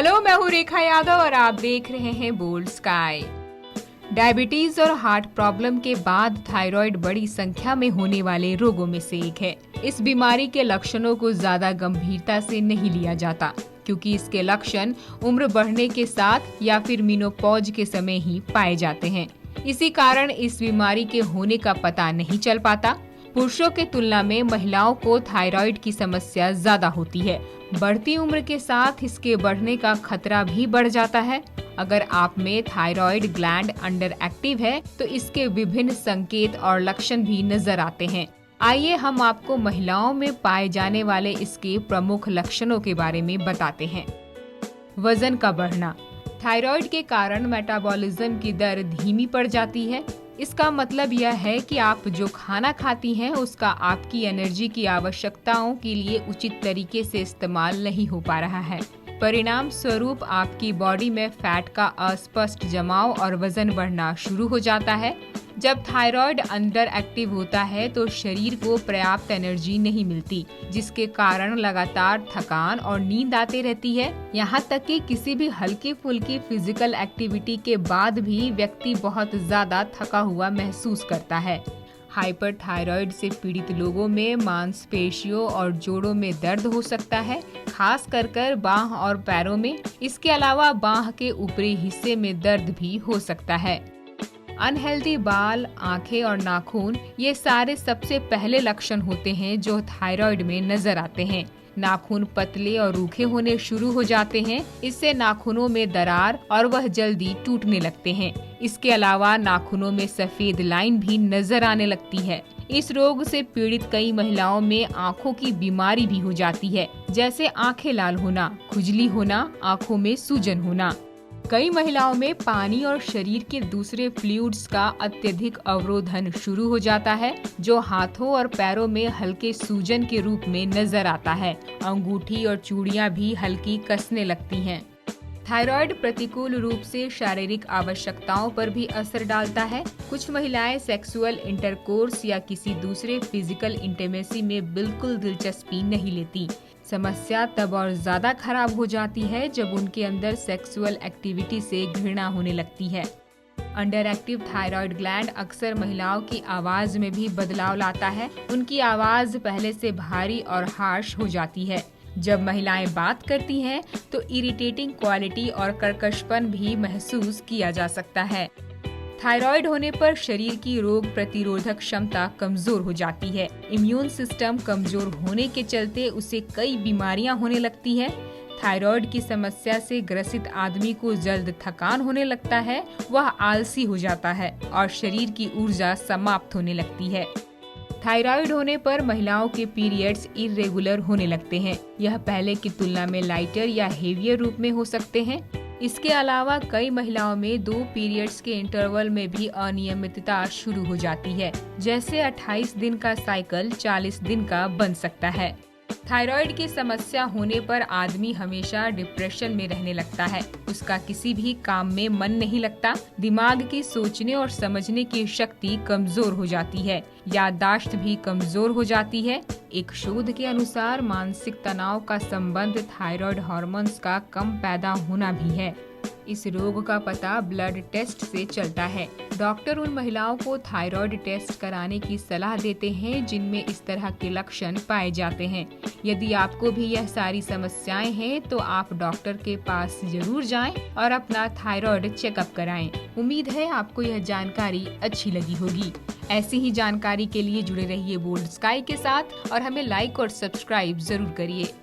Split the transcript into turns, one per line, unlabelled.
Hello, मैं हूँ रेखा यादव और आप देख रहे हैं बोल्ड स्काई। डायबिटीज और हार्ट प्रॉब्लम के बाद थायराइड बड़ी संख्या में होने वाले रोगों में से एक है। इस बीमारी के लक्षणों को ज्यादा गंभीरता से नहीं लिया जाता क्योंकि इसके लक्षण उम्र बढ़ने के साथ या फिर मेनोपॉज के समय ही पाए जाते हैं। इसी कारण इस बीमारी के होने का पता नहीं चल पाता। पुरुषों के तुलना में महिलाओं को थायराइड की समस्या ज्यादा होती है। बढ़ती उम्र के साथ इसके बढ़ने का खतरा भी बढ़ जाता है। अगर आप में थायराइड ग्लैंड अंडर एक्टिव है तो इसके विभिन्न संकेत और लक्षण भी नजर आते हैं। आइए हम आपको महिलाओं में पाए जाने वाले इसके प्रमुख लक्षणों के बारे में बताते हैं। वजन का बढ़ना। थायराइड के कारण मेटाबॉलिज्म की दर धीमी पड़ जाती है। इसका मतलब यह है कि आप जो खाना खाती हैं उसका आपकी एनर्जी की आवश्यकताओं के लिए उचित तरीके से इस्तेमाल नहीं हो पा रहा है। परिणाम स्वरूप आपकी बॉडी में फैट का अस्पष्ट जमाव और वजन बढ़ना शुरू हो जाता है। जब थायराइड अंडर एक्टिव होता है तो शरीर को पर्याप्त एनर्जी नहीं मिलती, जिसके कारण लगातार थकान और नींद आती रहती है। यहाँ तक कि किसी भी हल्की फुल्की फिजिकल एक्टिविटी के बाद भी व्यक्ति बहुत ज्यादा थका हुआ महसूस करता है। हाइपरथायराइड से पीड़ित लोगों में मांसपेशियों और जोड़ों में दर्द हो सकता है, खास कर बाह और पैरों में। इसके अलावा बाह के ऊपरी हिस्से में दर्द भी हो सकता है। अनहेल्दी बाल, आंखें और नाखून ये सारे सबसे पहले लक्षण होते हैं जो थायराइड में नजर आते हैं। नाखून पतले और रूखे होने शुरू हो जाते हैं। इससे नाखूनों में दरार और वह जल्दी टूटने लगते हैं। इसके अलावा नाखूनों में सफेद लाइन भी नजर आने लगती है। इस रोग से पीड़ित कई महिलाओं में आंखों की बीमारी भी हो जाती है, जैसे आंखें लाल होना, खुजली होना, आंखों में सूजन होना। कई महिलाओं में पानी और शरीर के दूसरे फ्लूइड्स का अत्यधिक अवरोधन शुरू हो जाता है, जो हाथों और पैरों में हल्के सूजन के रूप में नजर आता है। अंगूठी और चूड़ियां भी हल्की कसने लगती हैं। थायराइड प्रतिकूल रूप से शारीरिक आवश्यकताओं पर भी असर डालता है। कुछ महिलाएं सेक्सुअल इंटरकोर्स या किसी दूसरे फिजिकल इंटीमेसी में बिल्कुल दिलचस्पी नहीं लेती। समस्या तब और ज्यादा खराब हो जाती है जब उनके अंदर सेक्सुअल एक्टिविटी से घृणा होने लगती है। अंडर एक्टिव थायराइड ग्लैंड अक्सर महिलाओं की आवाज में भी बदलाव लाता है। उनकी आवाज पहले से भारी और हार्श हो जाती है। जब महिलाएं बात करती हैं तो इरिटेटिंग क्वालिटी और कर्कशपन भी महसूस किया जा सकता है। थायराइड होने पर शरीर की रोग प्रतिरोधक क्षमता कमजोर हो जाती है। इम्यून सिस्टम कमजोर होने के चलते उसे कई बीमारियां होने लगती है। थायराइड की समस्या से ग्रसित आदमी को जल्द थकान होने लगता है, वह आलसी हो जाता है और शरीर की ऊर्जा समाप्त होने लगती है। थायराइड होने पर महिलाओं के पीरियड्स इर्रेगुलर होने लगते हैं। यह पहले की तुलना में लाइटर या हेवियर रूप में हो सकते हैं। इसके अलावा कई महिलाओं में 2 पीरियड्स के इंटरवल में भी अनियमितता शुरू हो जाती है, जैसे 28 दिन का साइकिल 40 दिन का बन सकता है। थायराइड की समस्या होने पर आदमी हमेशा डिप्रेशन में रहने लगता है। उसका किसी भी काम में मन नहीं लगता। दिमाग की सोचने और समझने की शक्ति कमजोर हो जाती है। याददाश्त भी कमजोर हो जाती है। एक शोध के अनुसार मानसिक तनाव का संबंध थायराइड हार्मोन्स का कम पैदा होना भी है। इस रोग का पता ब्लड टेस्ट से चलता है। डॉक्टर उन महिलाओं को थायराइड टेस्ट कराने की सलाह देते हैं जिनमें इस तरह के लक्षण पाए जाते हैं। यदि आपको भी यह सारी समस्याएं हैं तो आप डॉक्टर के पास जरूर जाएं और अपना थायराइड चेकअप कराएं। उम्मीद है आपको यह जानकारी अच्छी लगी होगी। ऐसी ही जानकारी के लिए जुड़े रहिए बोल्ड स्काई के साथ और हमें लाइक और सब्सक्राइब जरूर करिए।